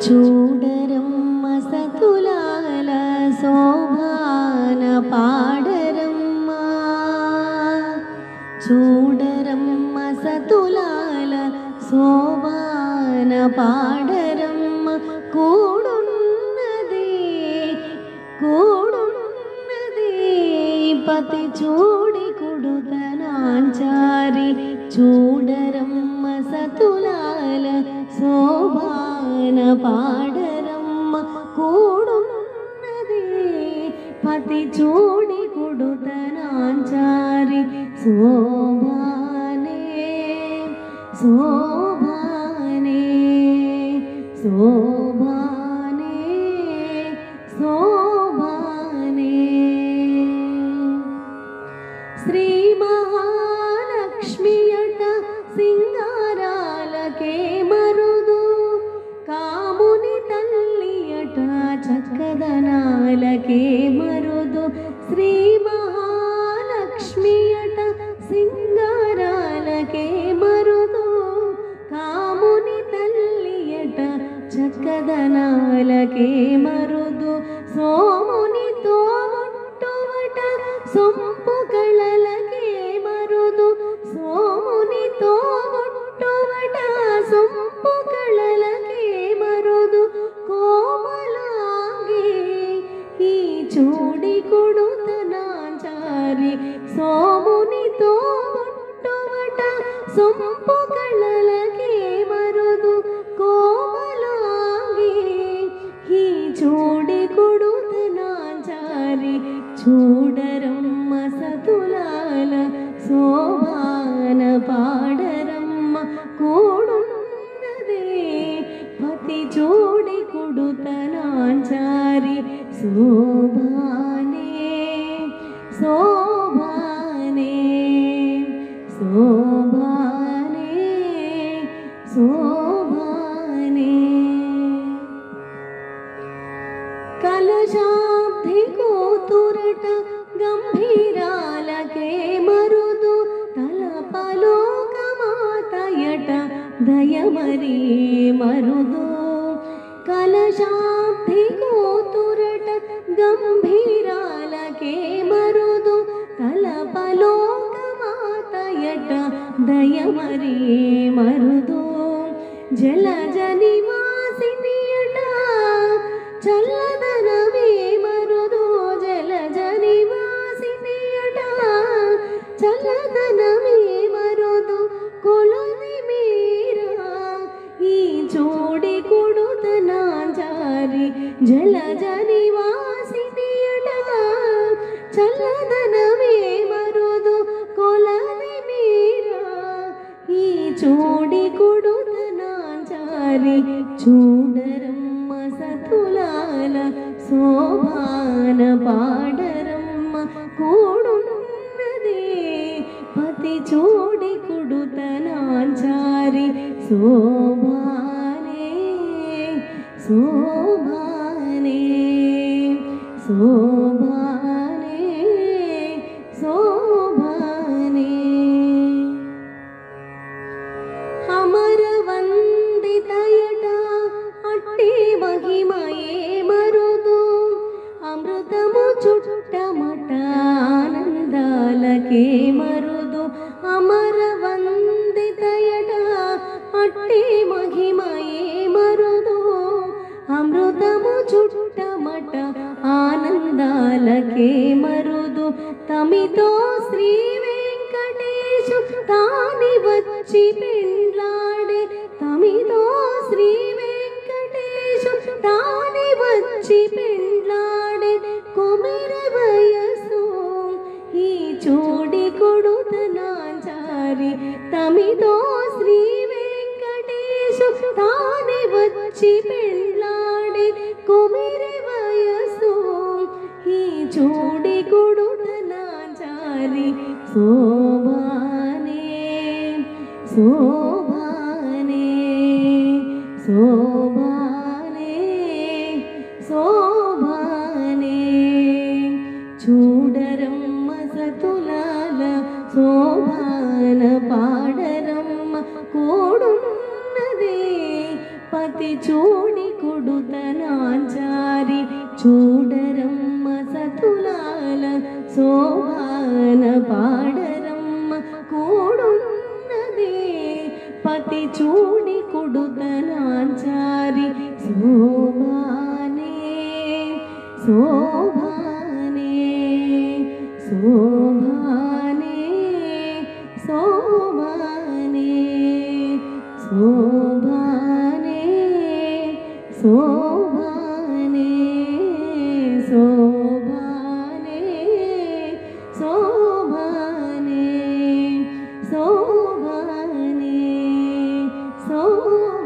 చూడరమ్మ సతులాల శోభాన పాడరమ్మ, చూడరమ్మ సతులాల శోభాన పాడరమ్మ. కూడున్నది కూడున్నది పతి చూడి కుడుతనాంచారి, చూడరమ్మ సతులాల శోభాన పాడరమ్మ. కూడున్నది పతి చూడి కుడుతనాంచారి, శోభానే శోభానే శోభానే శోభానే. శ్రీ మహాలక్ష్మియట సింగారాలకే మరుదు, కాముని తల్లియట చక్కదనాలకే మరుదు. శ్రీ మహాలక్ష్మియట సింగారాలకే మరుదు, కాముని తల్లియట చక్కదనాలకే మరుదు. సోమునితో ఒట్టువట సొంపు కళలకే మరుదు, సోమునితో ఒట్టువట సొంపు కళలకే మరుదు. కోమలాంగి ఈ చూడి కొడుతనాంచారి, సోమునితో ఒట్టువట సొంపు కళలకే మరుదు. కోమలాంగి ఈ చూడి కొడుతనాంచారి, చూడరమ్మ సతులాల శోభాన పాడరమ్మ. కూడున్నదే పతి చూడి కుడుతనాంచారి, శోభానే శోభానే శోభానే శోభానే. కలశాబ్ది కూతురట గంభీరాలకే మరుదు, తలపలోకమాతయట దయమరీ మరుదు. కలశాబ్ది కూతురట గంభీరాలకే మరుదు, తలపలోకమాతయట దయమరీ మరుదు. జలజ నివాసినియట చల్లదనమే మరుదు, జలజ నివాసినియట చల్లదనమే మరుదు. కొలది మీరా ఈ చూడి కొడుతనాంచారి, జలజ నివాసినియట చల్లదనమే మరుదు. కొలది మీరా ఈ చూడి కొడుతనాంచారి, చూడరమ్మ సతులాల శోభాన పాడరమ్మ. కూడున్నది పతి చూడి కుడుతనాంచారి, శోభానే శోభానే శోభానే శోభానే. అమరవందితయట అట్టి మహిమయే మరుదు, అమృతము చుట్టమట ఆనందాలకే మరుదు. అమరవందితయట అట్టి మహిమయే మరుదు, అమృతము చుట్టమట ఆనందాలకే మరుదు. తమితో శ్రీ వెంకటేశు తాని వచ్చి పెండ్లాడే, తమితో శ్రీ వెంకటేశు తాని వచ్చి పెండ్లాడే. కొమిర వయసు ఈ చూడి కొడుతనాంచారి, తమితో శ్రీ వెంకటేశు తాని వచ్చి పెండ్లాడే. కొమిర వయసు ఈ చూడి కొడుతనాంచారి, శోభానే శోభానే శోభానే శోభానే. చూడరమ్మ సతులాల శోభాన పాడరమ్మ. కూడున్నదే పతి చూడి కూడున్నదే పతి చూడి కుడుతనాచారి శోభానే శోభానే శోభానే శోభానే శోభానే శోభానే శోభానే శోభానే శోభానే శోభానే.